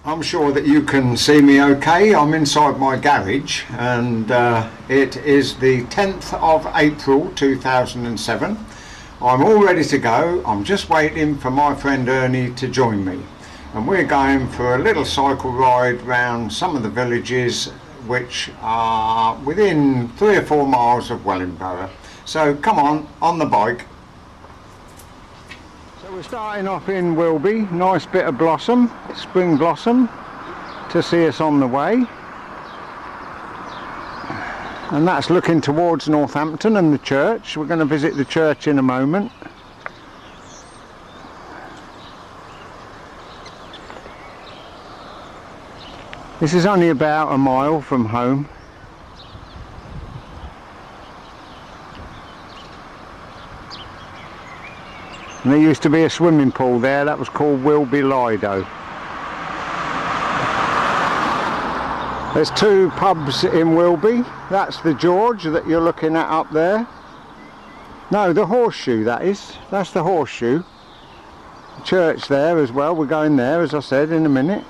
I'm sure that you can see me okay. I'm inside my garage and it is the 10th of April 2007. I'm all ready to go. I'm just waiting for my friend Ernie to join me, and we're going for a little cycle ride round some of the villages which are within 3 or 4 miles of Wellingborough. So come on the bike. So we're starting off in Wilby. Nice bit of blossom, spring blossom, to see us on the way. And that's looking towards Northampton and the church. We're going to visit the church in a moment. This is only about a mile from home. And there used to be a swimming pool there that was called Wilby Lido. There's 2 pubs in Wilby. That's the George that you're looking at up there. No, the Horseshoe, that is. That's the Horseshoe. Church there as well. We're going there, as I said, in a minute.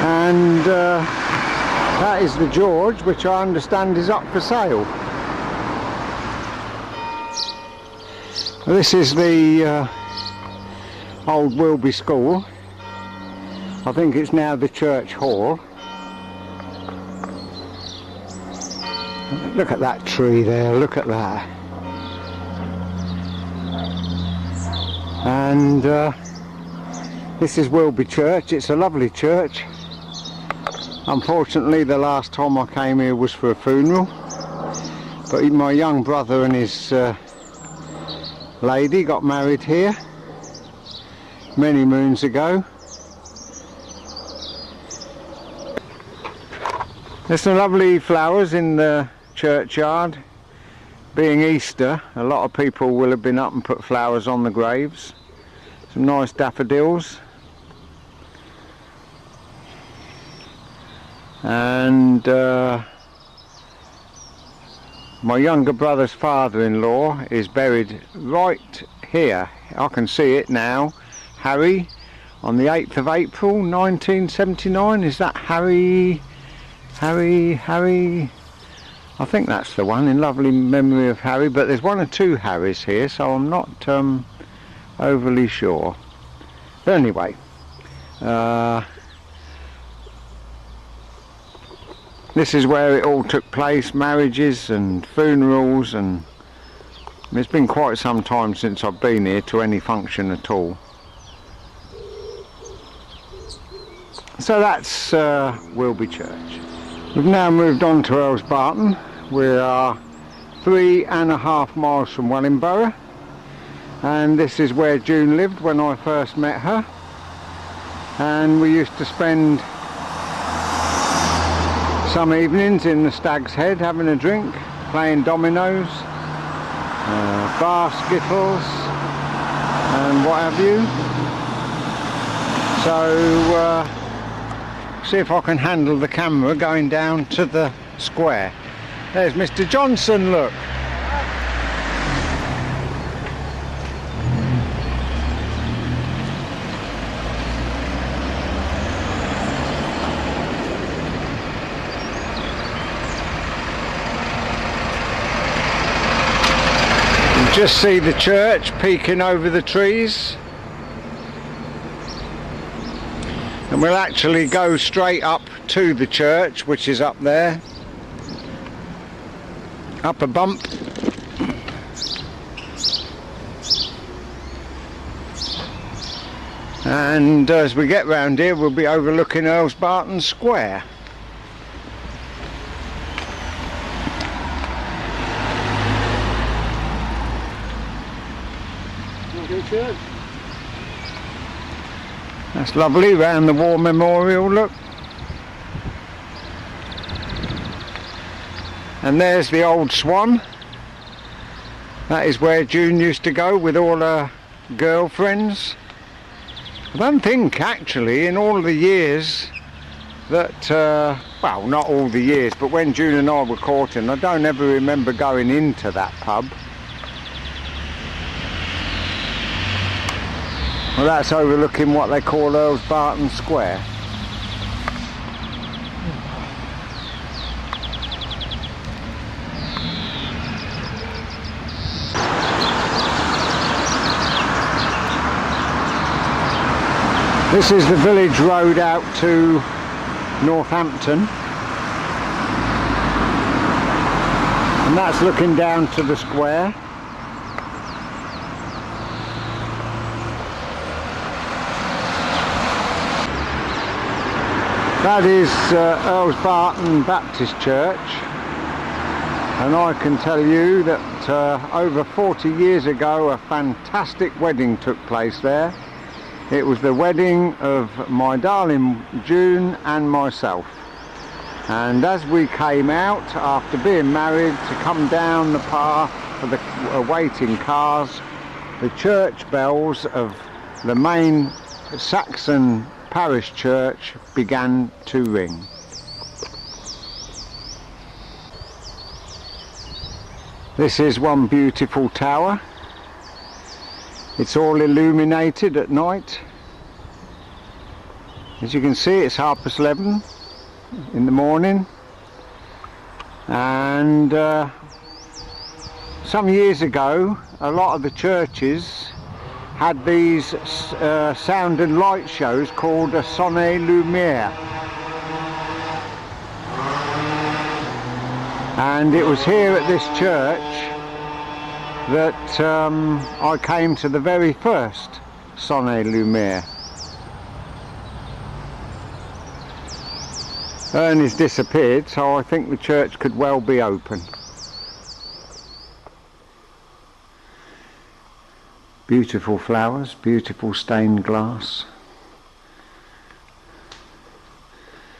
And that is the George, which I understand is up for sale. This is the old Wilby School. I think it's now the church hall. Look at that tree there, look at that. And this is Wilby Church. It's a lovely church. Unfortunately, the last time I came here was for a funeral, but my young brother and his lady got married here many moons ago. There's some lovely flowers in the churchyard. Being Easter, a lot of people will have been up and put flowers on the graves. Some nice daffodils. And my younger brother's father-in-law is buried right here. I can see it now. Harry, on the 8th of April 1979. Is that Harry? I think that's the one, in lovely memory of Harry, but there's 1 or 2 Harrys here, so I'm not overly sure. But anyway, this is where it all took place, marriages and funerals, and it's been quite some time since I've been here to any function at all. So that's Wilby Church. We've now moved on to Earls Barton. We are 3.5 miles from Wellingborough, and this is where June lived when I first met her, and we used to spend some evenings in the Stag's Head having a drink, playing dominoes, bar skittles and what have you. So see if I can handle the camera going down to the square. There's Mr. Johnson, look. Just see the church peeking over the trees, and we'll actually go straight up to the church, which is up there, up a bump. And as we get round here, we'll be overlooking Earls Barton Square. Church. That's lovely, round the war memorial, look. And there's the old Swan. That is where June used to go with all her girlfriends. I don't think actually in all the years that, well, not all the years, but when June and I were courting, I don't ever remember going into that pub. Well, that's overlooking what they call Earls Barton Square. This is the village road out to Northampton, and that's looking down to the square. That is Earls Barton Baptist Church, and I can tell you that over 40 years ago a fantastic wedding took place there. It was the wedding of my darling June and myself, and as we came out after being married to come down the path for the awaiting cars, the church bells of the main Saxon parish church began to ring. This is one beautiful tower. It's all illuminated at night. As you can see, it's 11:30 in the morning, and some years ago a lot of the churches had these sound and light shows called a sonne lumiere, and it was here at this church that I came to the very first sonne lumiere. Ernie's disappeared, so I think the church could well be open. Beautiful flowers, beautiful stained glass.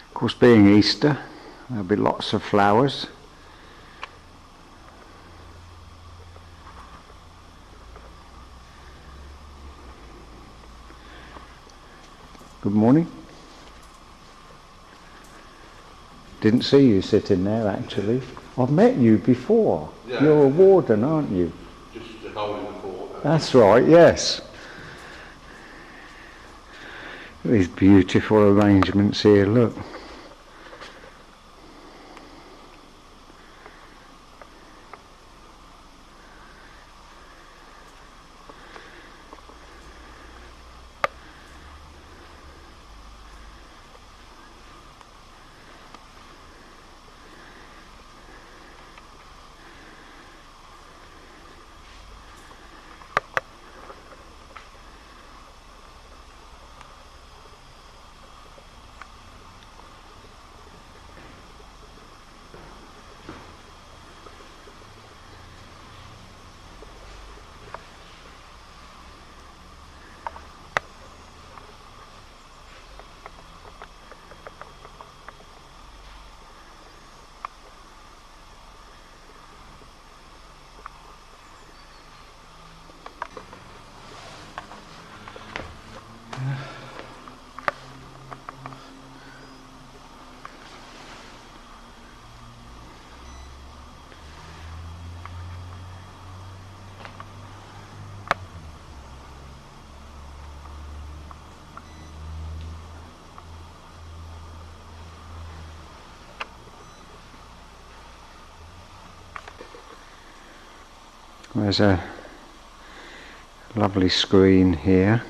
Of course, being Easter, there'll be lots of flowers. Good morning. Didn't see you sitting there actually. I've met you before. Yeah. You're a warden, aren't you? Just holding the fort. That's right, yes. These beautiful arrangements here, look. There's a lovely screen here.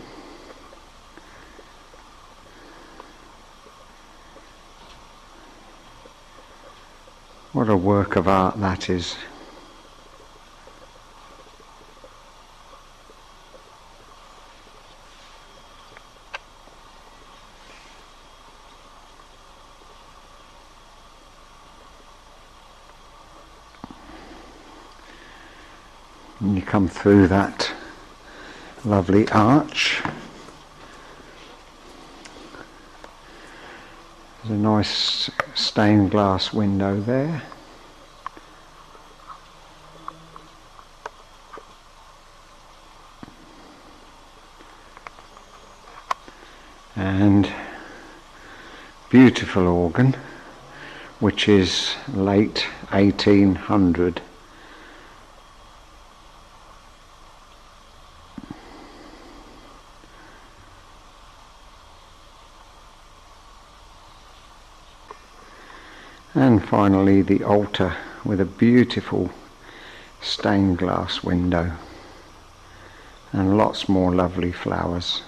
What a work of art that is. And you come through that lovely arch. There's a nice stained glass window there. And beautiful organ, which is late 1800. And finally the altar with a beautiful stained glass window and lots more lovely flowers.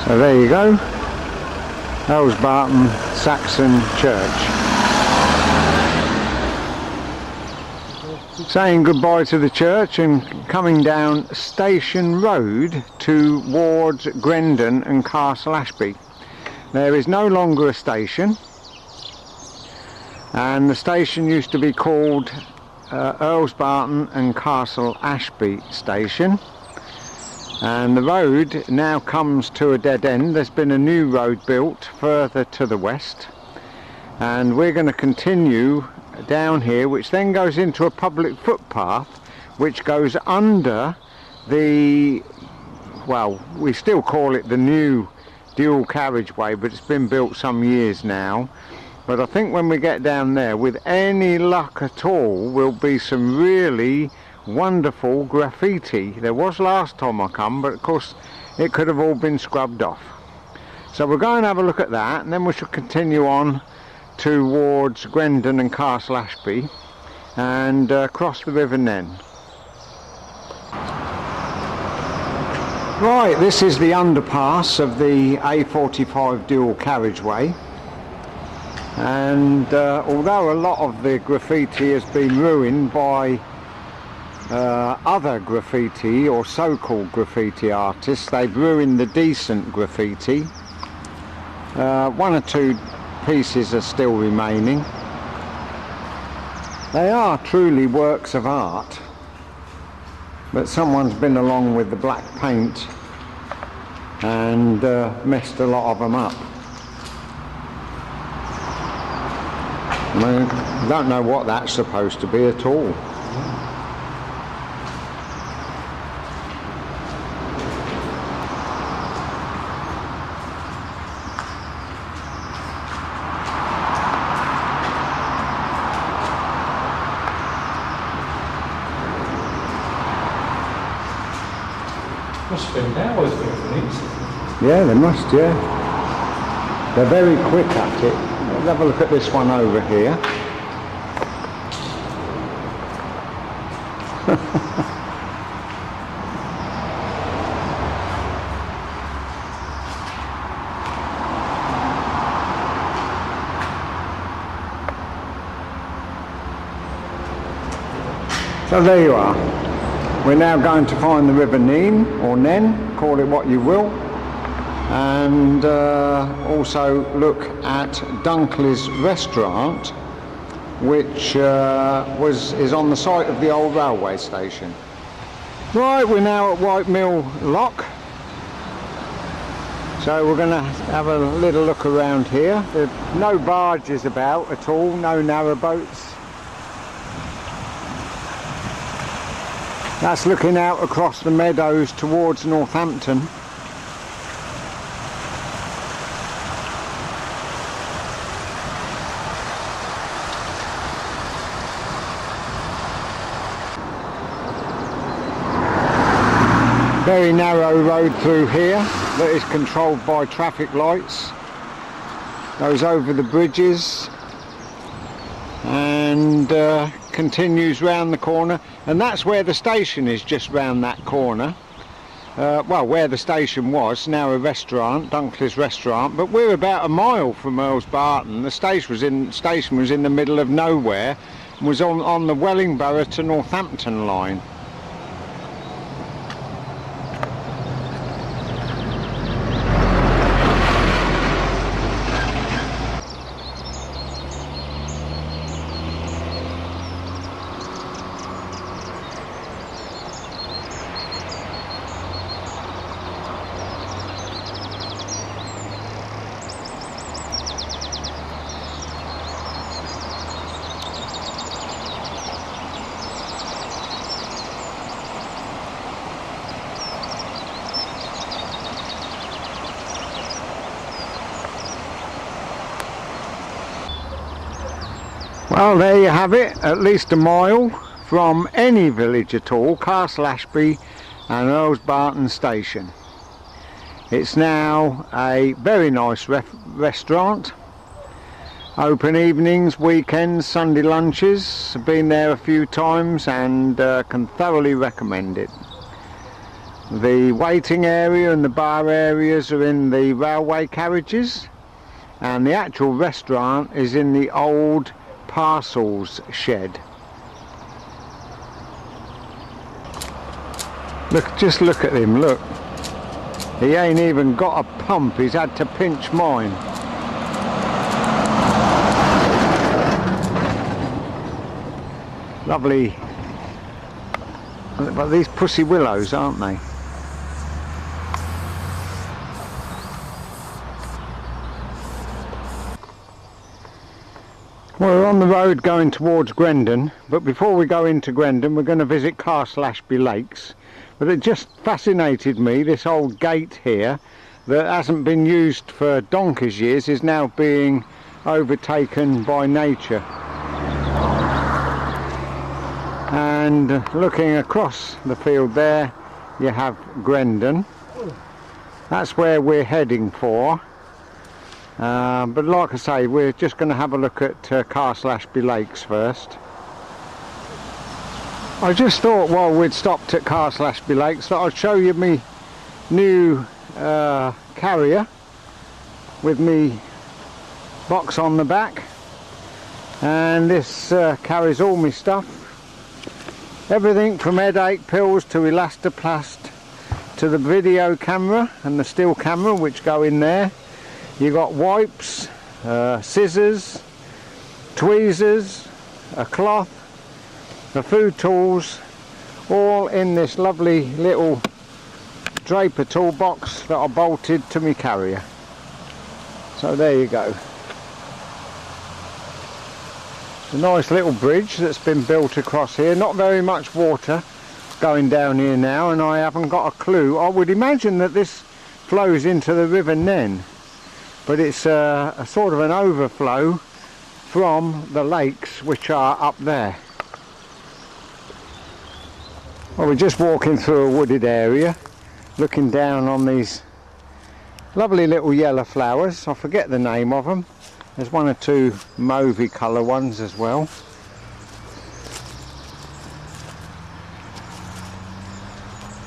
So there you go, Earlsbarton Saxon Church. Saying goodbye to the church and coming down Station Road towards Grendon and Castle Ashby. There is no longer a station, and the station used to be called Earlsbarton and Castle Ashby Station. And the road now comes to a dead end. There's been a new road built further to the west, and we're going to continue down here, which then goes into a public footpath which goes under the, well, we still call it the new dual carriageway, but it's been built some years now. But I think when we get down there, with any luck at all, will be some really wonderful graffiti. There was last time I come, but of course it could have all been scrubbed off. So we'll go and have a look at that, and then we shall continue on towards Grendon and Castle Ashby and cross the River Nen. Right, this is the underpass of the A45 dual carriageway, and although a lot of the graffiti has been ruined by other graffiti or so-called graffiti artists, they've ruined the decent graffiti. One or two pieces are still remaining. They are truly works of art, but someone's been along with the black paint and messed a lot of them up. I don't know what that's supposed to be at all. Must spend hours doing things. Yeah, they must, yeah. They're very quick at it. Let's have a look at this one over here. So there you are. We're now going to find the River Nen, or Nen, call it what you will, and also look at Dunkley's restaurant, which is on the site of the old railway station. Right, we're now at White Mill Lock, so we're going to have a little look around here. There are no barges about at all, no narrowboats. That's looking out across the meadows towards Northampton. Very narrow road through here that is controlled by traffic lights. Goes over the bridges and continues round the corner, and that's where the station is, just round that corner. Well, where the station was, now a restaurant, Dunkley's restaurant, but we're about a mile from Earlsbarton. The station was in the middle of nowhere, and was on the Wellingborough to Northampton line. Well, there you have it, at least a mile from any village at all, Castle Ashby and Earls Barton Station. It's now a very nice restaurant, open evenings, weekends, Sunday lunches. I've been there a few times and can thoroughly recommend it. The waiting area and the bar areas are in the railway carriages, and the actual restaurant is in the old parcels shed. Look, just look at him, look. He ain't even got a pump, he's had to pinch mine. Lovely. But these pussy willows, aren't they? We're on the road going towards Grendon, but before we go into Grendon we're going to visit Castle Ashby Lakes. But it just fascinated me, this old gate here that hasn't been used for donkey's years is now being overtaken by nature. And looking across the field there you have Grendon. That's where we're heading for. But like I say, we're just going to have a look at Castle Ashby Lakes first. I just thought while we'd stopped at Castle Ashby Lakes that I'd show you me new carrier with me box on the back, and this carries all my stuff, everything from headache pills to elastoplast to the video camera and the still camera which go in there. You got wipes, scissors, tweezers, a cloth, the food tools, all in this lovely little draper toolbox that I bolted to my carrier. So there you go. It's a nice little bridge that's been built across here. Not very much water going down here now, and I haven't got a clue. I would imagine that this flows into the River Nen, but it's a sort of an overflow from the lakes which are up there. Well, we're just walking through a wooded area, looking down on these lovely little yellow flowers. I forget the name of them. There's one or two mauvey colour ones as well.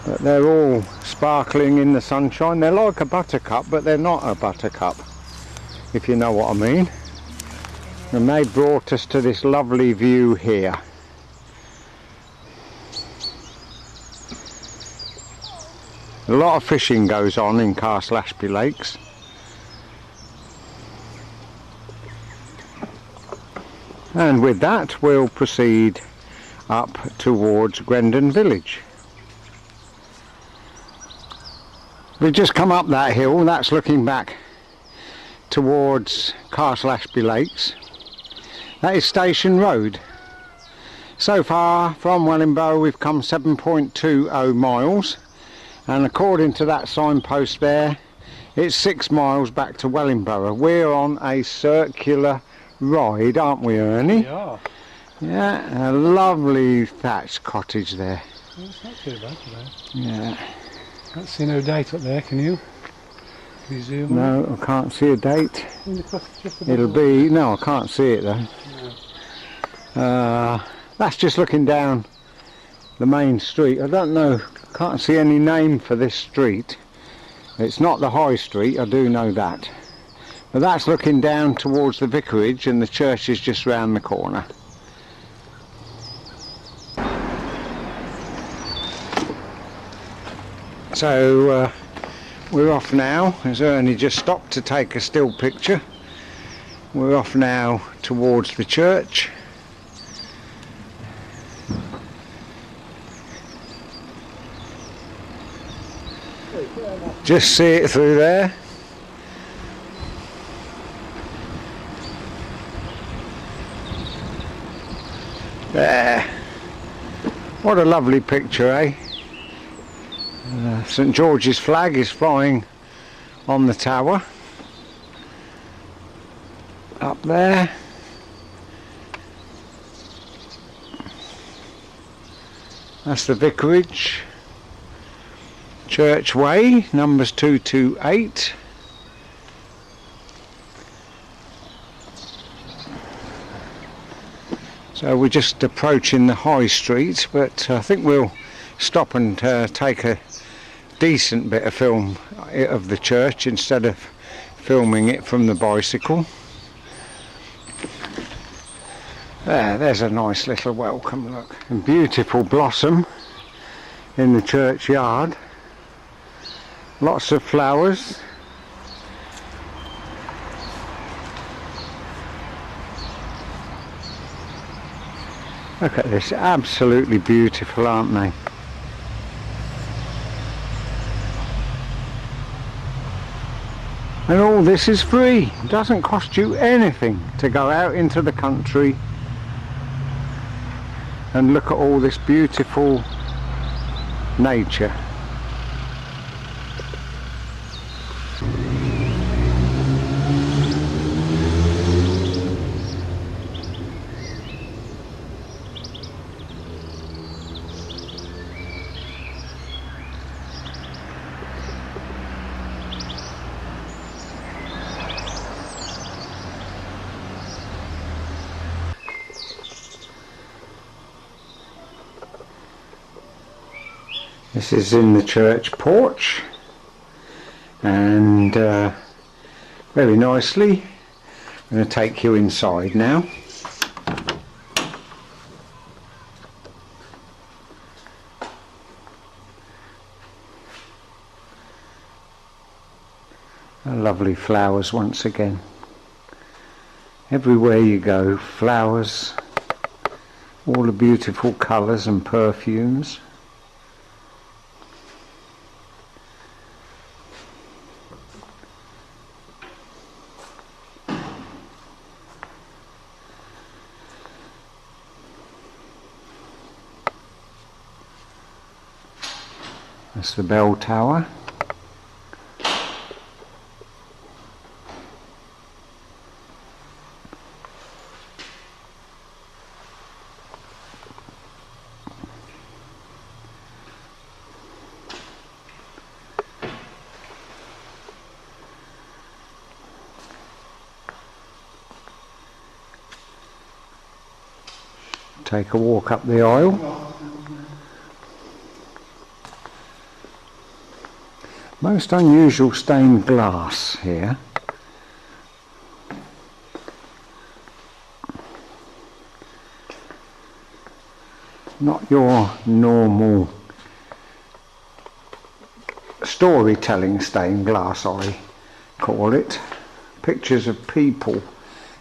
But they're all sparkling in the sunshine. They're like a buttercup, but they're not a buttercup, if you know what I mean. And they brought us to this lovely view here. A lot of fishing goes on in Castle Ashby Lakes. And with that we'll proceed up towards Grendon village. We've just come up that hill, that's looking back towards Castle Ashby Lakes. That is Station Road. So far from Wellingborough we've come 7.20 miles, and according to that signpost there it's 6 miles back to Wellingborough. We're on a circular ride, aren't we, Ernie? We are. Yeah, a lovely thatched cottage there. Well, it's not too bad today. Yeah. Can't see no date up there, can you? Can you zoom on? No, I can't see a date. Just It'll be, no, I can't see it though. No. That's just looking down the main street. I don't know, can't see any name for this street. It's not the High Street, I do know that. But that's looking down towards the vicarage, and the church is just round the corner. So we're off now, as Ernie just stopped to take a still picture. We're off now towards the church. Just see it through there. There. What a lovely picture, eh? St George's flag is flying on the tower. Up there. That's the vicarage. Church Way, numbers 228. So we're just approaching the high street, but I think we'll stop and take a decent bit of film of the church instead of filming it from the bicycle. There's a nice little welcome, look. And beautiful blossom in the churchyard. Lots of flowers. Look at this, absolutely beautiful, aren't they? And all this is free. It doesn't cost you anything to go out into the country and look at all this beautiful nature. This is in the church porch, and very nicely I'm going to take you inside now. Lovely flowers once again. Everywhere you go, flowers, all the beautiful colours and perfumes. That's the bell tower. Take a walk up the aisle. Most unusual stained glass here. Not your normal storytelling stained glass, I call it. Pictures of people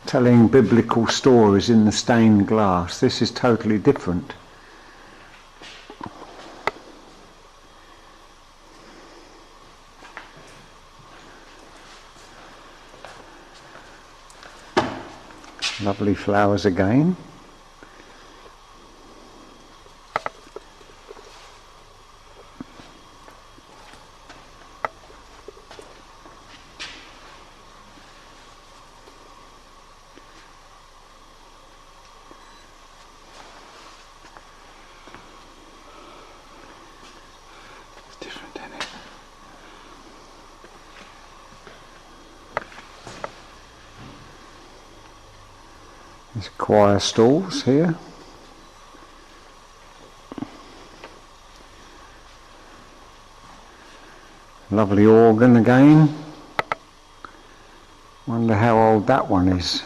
telling biblical stories in the stained glass. This is totally different. Lovely flowers again. It's different, isn't it? There's choir stalls here. Lovely organ again. Wonder how old that one is.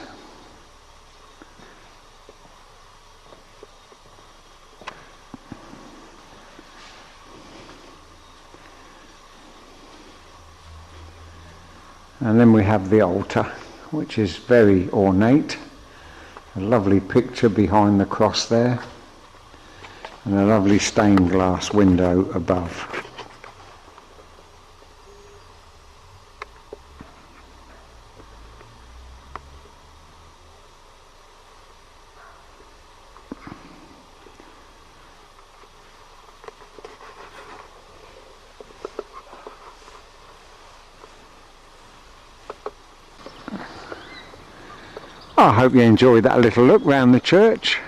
And then we have the altar, which is very ornate. A lovely picture behind the cross there, and a lovely stained glass window above. I hope you enjoyed that little look round the church.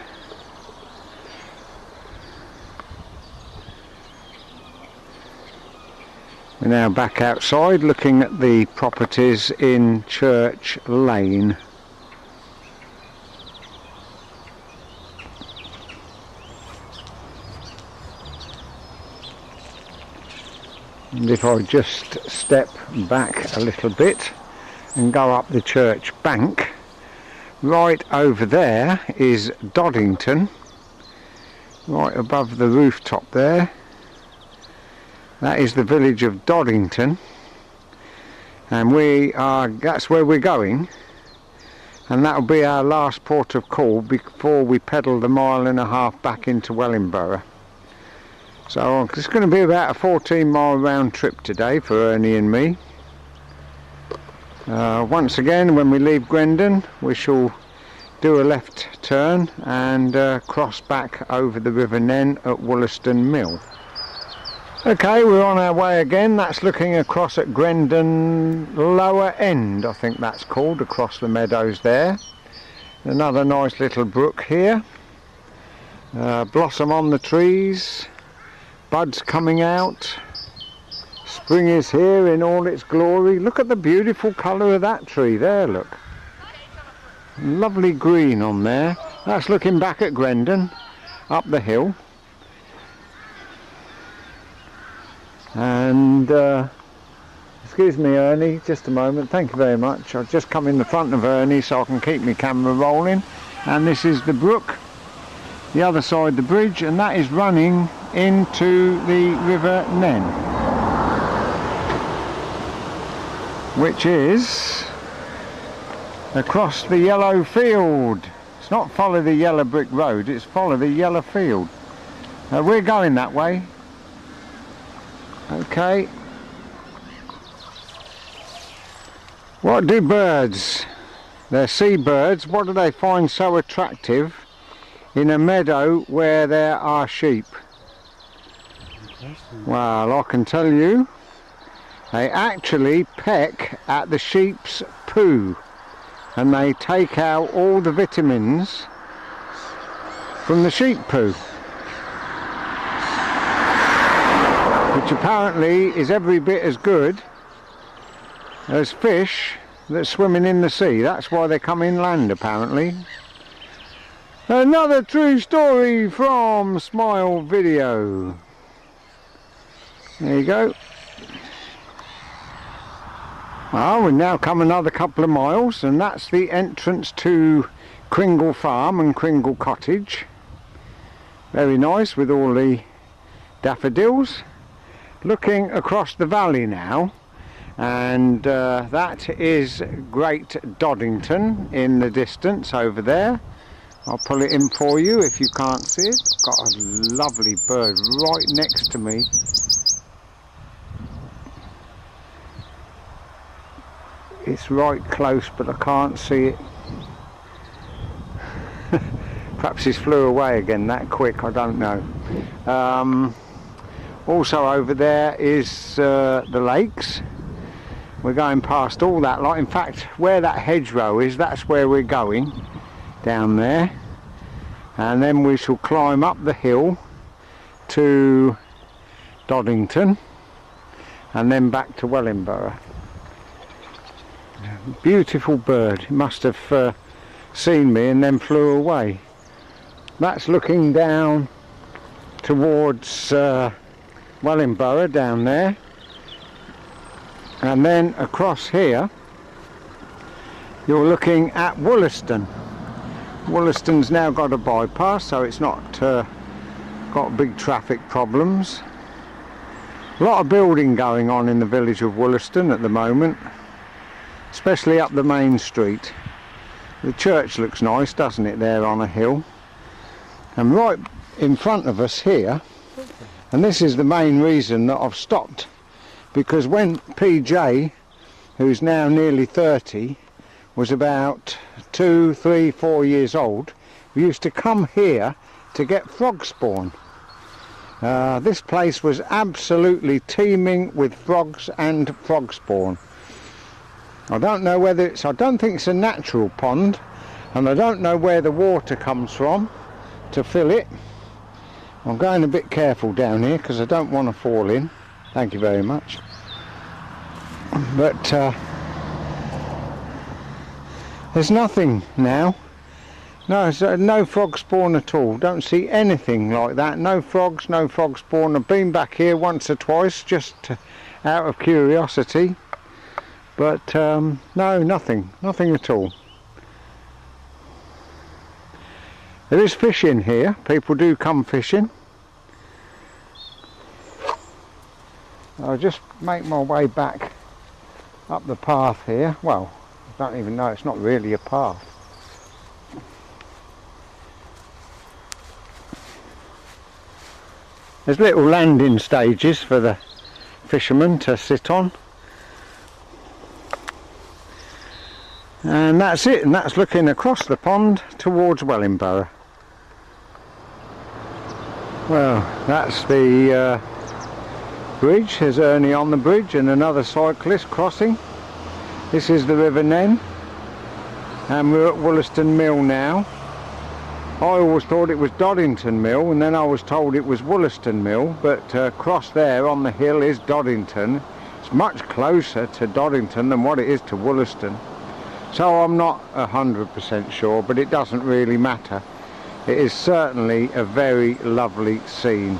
We're now back outside looking at the properties in Church Lane. And if I just step back a little bit and go up the church bank, right over there is Doddington, right above the rooftop there. That is the village of Doddington, and that's where we're going, and that'll be our last port of call before we pedal the 1.5 miles back into Wellingborough. So it's going to be about a 14-mile round trip today for Ernie and me. Once again, when we leave Grendon, we shall do a left turn and cross back over the River Nen at Wollaston Mill. Okay, we're on our way again. That's looking across at Grendon Lower End, I think that's called, across the meadows there. Another nice little brook here. Blossom on the trees. Buds coming out. Spring is here in all its glory. Look at the beautiful colour of that tree there, look. Lovely green on there. That's looking back at Grendon, up the hill. And, excuse me Ernie, just a moment, thank you very much. I've just come in the front of Ernie so I can keep my camera rolling. And this is the brook, the other side the bridge, and that is running into the River Nen, which is across the yellow field. It's not follow the yellow brick road, it's follow the yellow field. We're going that way. Okay. What do birds, they're seabirds, what do they find so attractive in a meadow where there are sheep? Well, I can tell you, they actually peck at the sheep's poo, and they take out all the vitamins from the sheep poo, which apparently is every bit as good as fish that's swimming in the sea. That's why they come inland, apparently. Another true story from Smile Video. There you go. Well, we've now come another couple of miles, and that's the entrance to Kringle Farm and Kringle Cottage. Very nice with all the daffodils. Looking across the valley now, and that is Great Doddington in the distance over there. I'll pull it in for you if you can't see it. Got a lovely bird right next to me. It's right close, but I can't see it. Perhaps he's flew away again that quick, I don't know. Also over there is the lakes. We're going past all that lot. In fact, where that hedgerow is, that's where we're going, down there. And then we shall climb up the hill to Doddington and then back to Wellingborough. Beautiful bird. It must have seen me and then flew away. That's looking down towards Wellingborough down there, and then across here you're looking at Wollaston. Wollaston's now got a bypass, so it's not got big traffic problems. A lot of building going on in the village of Wollaston at the moment, especially up the main street. The church looks nice, doesn't it, there on a hill. And right in front of us here, and this is the main reason that I've stopped, because when PJ, who's now nearly 30, was about 2, 3, 4 years old, we used to come here to get frog spawn. This place was absolutely teeming with frogs and frog spawn. I don't know whether it's, I don't think it's a natural pond, and I don't know where the water comes from to fill it. I'm going a bit careful down here because I don't want to fall in. Thank you very much. but there's nothing now. No, no frog spawn at all. Don't see anything like that. No frogs, no frog spawn. I've been back here once or twice just out of curiosity, but no, nothing at all. There is fishing here. People do come fishing. I'll just make my way back up the path here. Well, I don't even know, it's not really a path. There's little landing stages for the fishermen to sit on. And that's it, and that's looking across the pond towards Wellingborough. Well, that's the bridge. There's Ernie on the bridge and another cyclist crossing. This is the River Nen, and we're at Wollaston Mill now. I always thought it was Doddington Mill, and then I was told it was Wollaston Mill, but across there on the hill is Doddington. It's much closer to Doddington than what it is to Wollaston. So I'm not 100% sure, but it doesn't really matter. It is certainly a very lovely scene.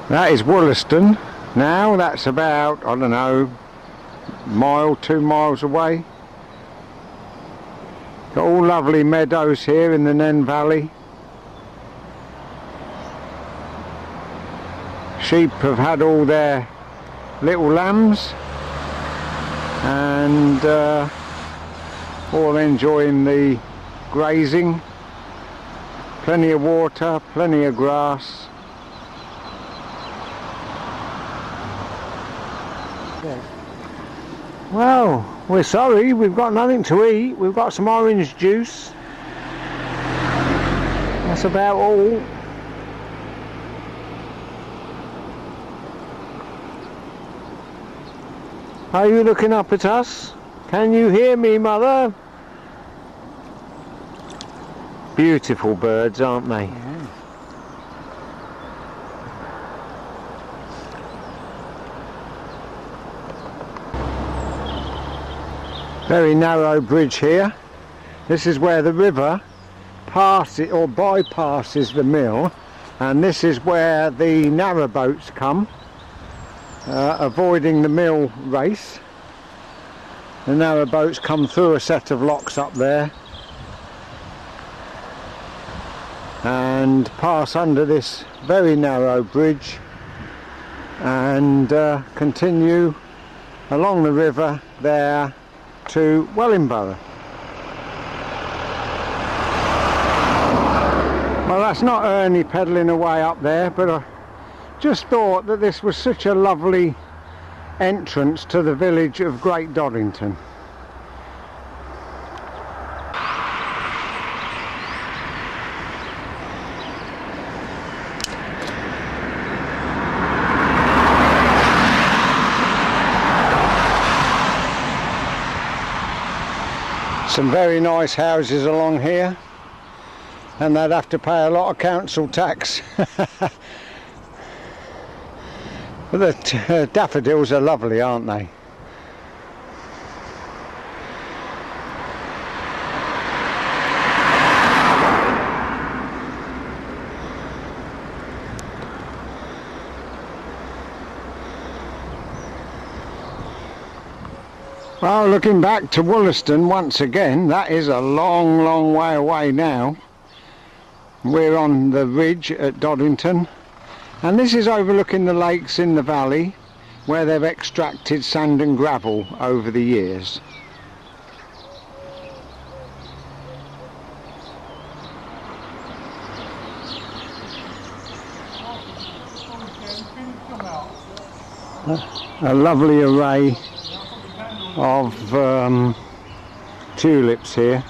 That is Wollaston. Now that's about, I don't know, mile, 2 miles away. Got all lovely meadows here in the Nen Valley. Sheep have had all their little lambs and all enjoying the grazing. Plenty of water, plenty of grass. Well, we're sorry, we've got nothing to eat. We've got some orange juice. That's about all. Are you looking up at us? Can you hear me, Mother? Beautiful birds, aren't they? Yeah. Very narrow bridge here. This is where the river passes or bypasses the mill, and this is where the narrowboats come, avoiding the mill race. The narrowboats come through a set of locks up there and pass under this very narrow bridge and continue along the river there to Wellingborough. Well, that's not Ernie pedalling away up there, but I just thought that this was such a lovely entrance to the village of Great Doddington. Some very nice houses along here, and they'd have to pay a lot of council tax. But the daffodils are lovely, aren't they? Well, looking back to Wollaston once again, that is a long, long way away now. We're on the ridge at Doddington, and this is overlooking the lakes in the valley where they've extracted sand and gravel over the years. A lovely array of tulips here.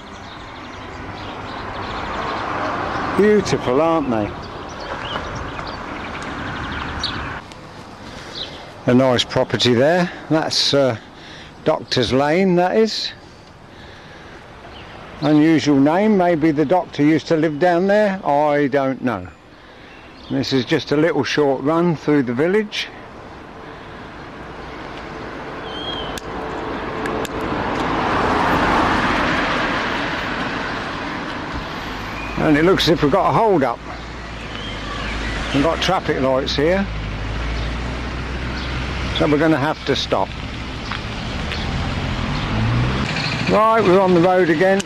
Beautiful, aren't they? A nice property there. That's Doctor's Lane, that is. Unusual name, maybe the doctor used to live down there, I don't know. This is just a little short run through the village. And it looks as if we've got a hold up. We've got traffic lights here, so we're going to have to stop. Right, we're on the road again.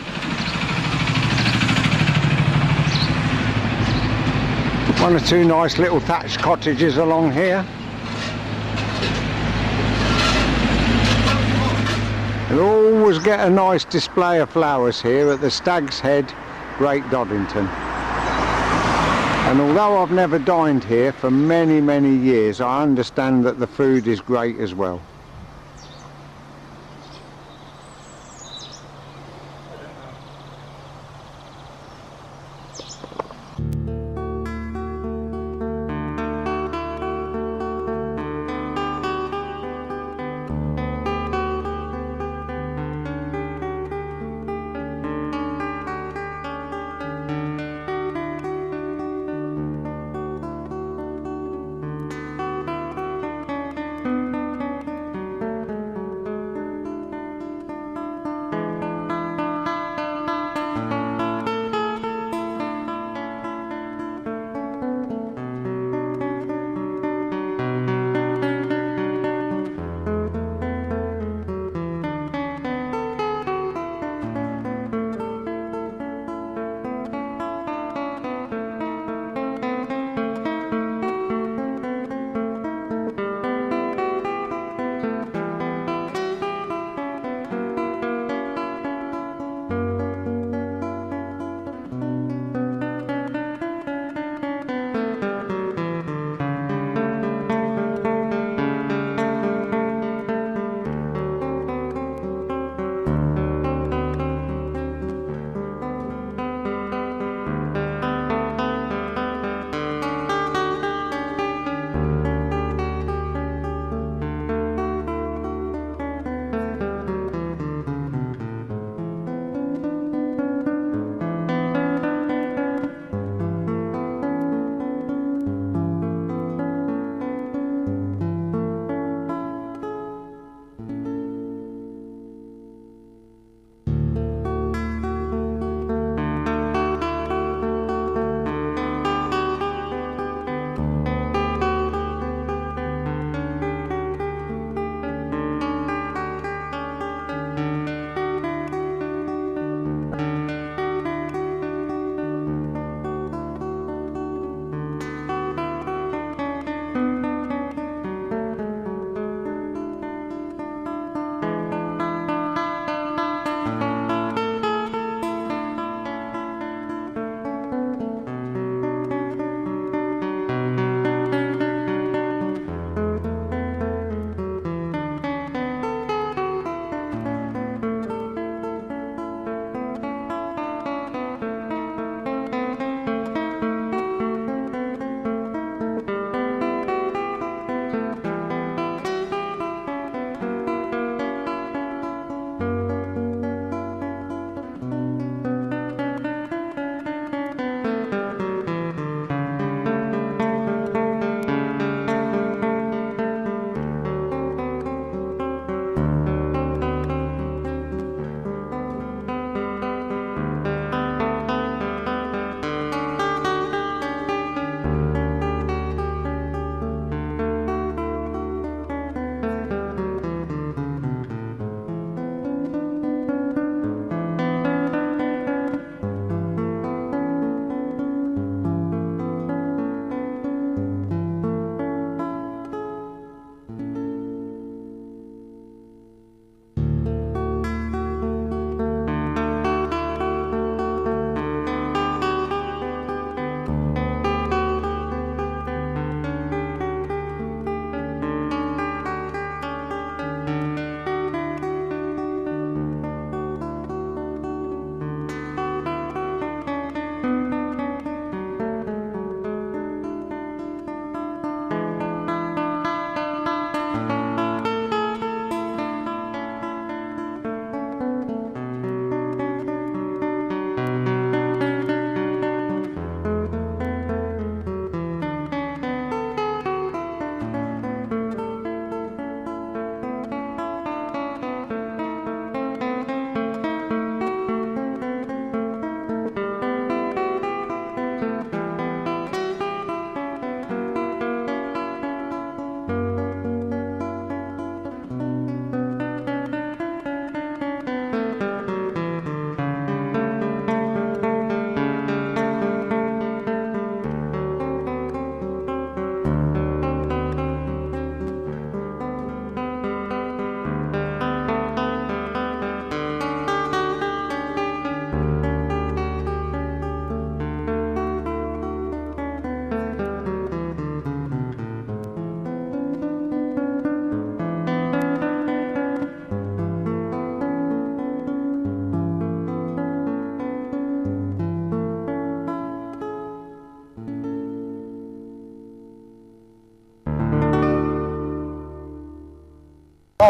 One or two nice little thatched cottages along here. You'll always get a nice display of flowers here at the Stag's Head, Great Doddington. And although I've never dined here for many, many years, I understand that the food is great as well.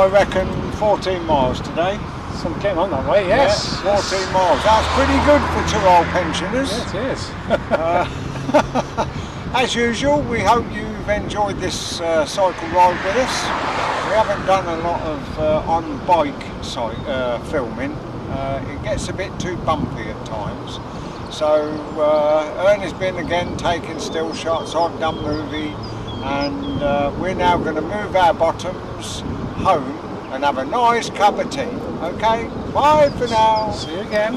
I reckon 14 miles today. Some getting on that way, yes. Yeah, 14 miles. That's pretty good for 2 old pensioners. Yes, it is. As usual, we hope you've enjoyed this cycle ride with us. We haven't done a lot of on-bike filming. It gets a bit too bumpy at times. So Ernie's been again taking still shots, I've done movie, and we're now going to move our bottoms home and have a nice cup of tea. Okay, bye for now. See you again.